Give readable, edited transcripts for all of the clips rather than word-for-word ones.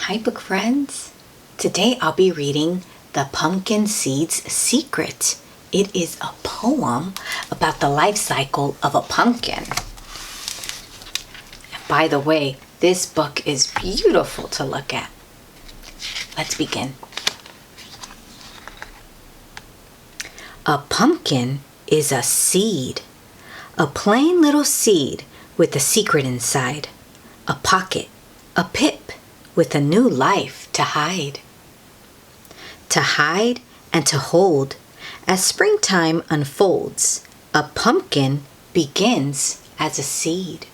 Hi book friends! Today I'll be reading The Pumpkin Seed's Secret. It is a poem about the life cycle of a pumpkin. And by the way, this book is beautiful to look at. Let's begin. A pumpkin is a seed, a plain little seed with a secret inside, a pocket, a pip with a new life to hide. To hide and to hold as springtime unfolds, a pumpkin begins as a seed.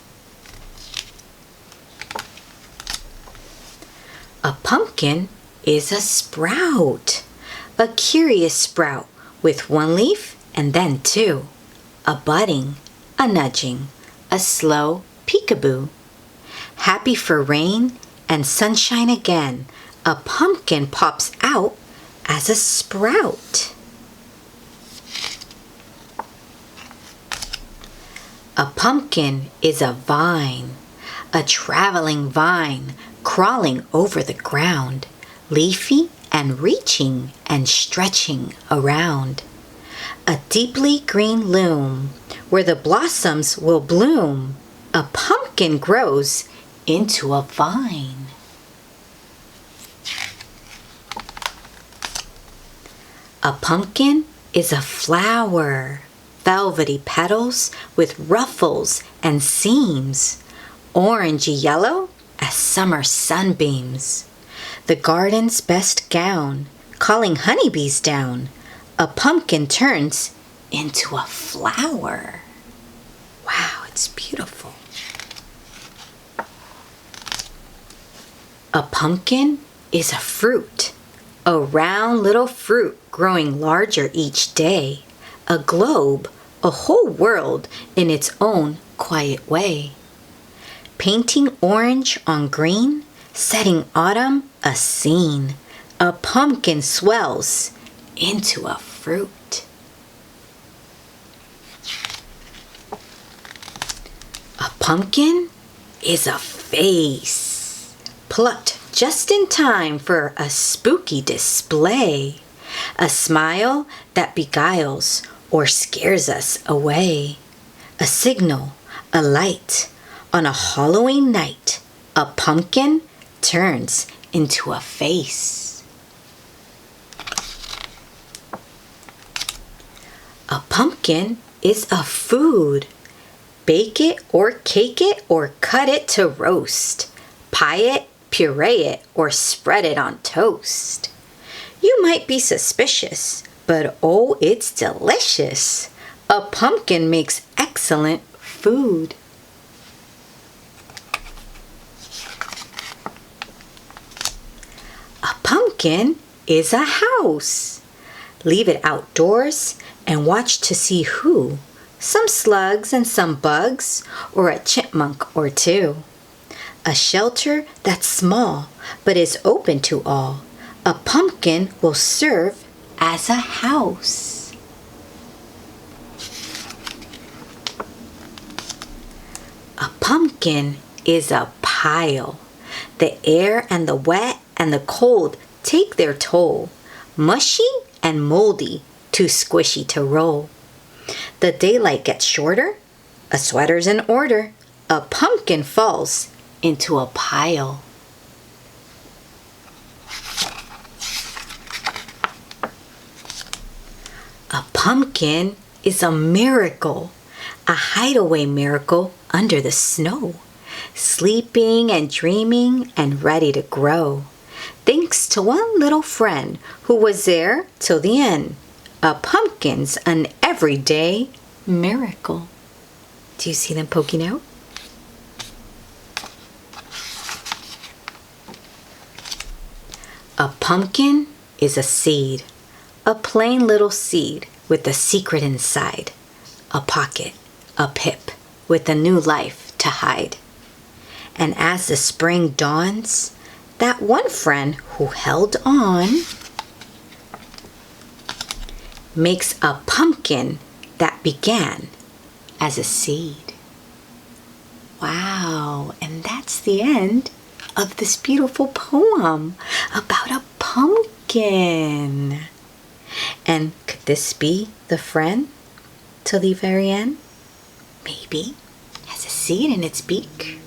A pumpkin is a sprout, a curious sprout with one leaf and then two, a budding, a nudging, a slow peekaboo. Happy for rain and sunshine again, a pumpkin pops out as a sprout. A pumpkin is a vine, a traveling vine crawling over the ground, leafy and reaching and stretching around. A deeply green loom where the blossoms will bloom, a pumpkin grows into a vine. A pumpkin is a flower, velvety petals with ruffles and seams, orangey yellow as summer sunbeams. The garden's best gown, calling honeybees down, a pumpkin turns into a flower. Wow, it's beautiful. A pumpkin is a fruit, a round little fruit growing larger each day, a globe, a whole world in its own quiet way. Painting orange on green, setting autumn a scene, a pumpkin swells into a fruit. A pumpkin is a face, plucked just in time for a spooky display, a smile that beguiles or scares us away, a signal, a light. On a Halloween night, a pumpkin turns into a face. A pumpkin is a food. Bake it or cake it or cut it to roast. Pie it, puree it, or spread it on toast. You might be suspicious, but oh, it's delicious. A pumpkin makes excellent food. A pumpkin is a house. Leave it outdoors and watch to see who. Some slugs and some bugs, or a chipmunk or two. A shelter that's small but is open to all. A pumpkin will serve as a house. A pumpkin is a pile. The air and the wet and the cold take their toll. Mushy and moldy, too squishy to roll. The daylight gets shorter, a sweater's in order, a pumpkin falls into a pile. A pumpkin is a miracle, a hideaway miracle under the snow, sleeping and dreaming and ready to grow. Thanks to one little friend who was there till the end. A pumpkin's an everyday miracle. Do you see them poking out? A pumpkin is a seed, a plain little seed with a secret inside, a pocket, a pip with a new life to hide. And as the spring dawns, that one friend who held on makes a pumpkin that began as a seed. Wow, and that's the end of this beautiful poem about a pumpkin. And could this be the friend till the very end? Maybe. Has a seed in its beak.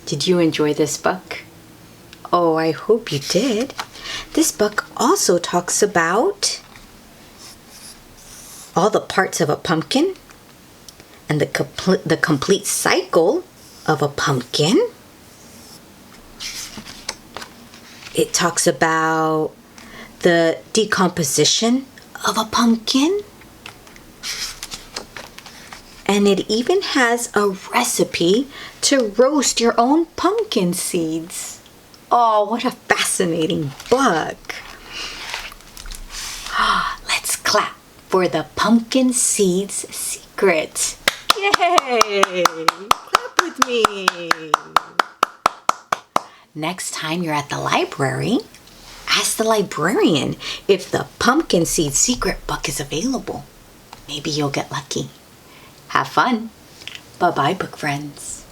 Did you enjoy this book? Oh, I hope you did. This book also talks about all the parts of a pumpkin and the complete cycle of a pumpkin. It talks about the decomposition of a pumpkin. And it even has a recipe to roast your own pumpkin seeds. Oh, what a fascinating book. Let's clap for the pumpkin seeds secret. Yay! Clap with me. Next time you're at the library, ask the librarian if the pumpkin seed secret book is available. Maybe you'll get lucky. Have fun. Bye-bye, book friends.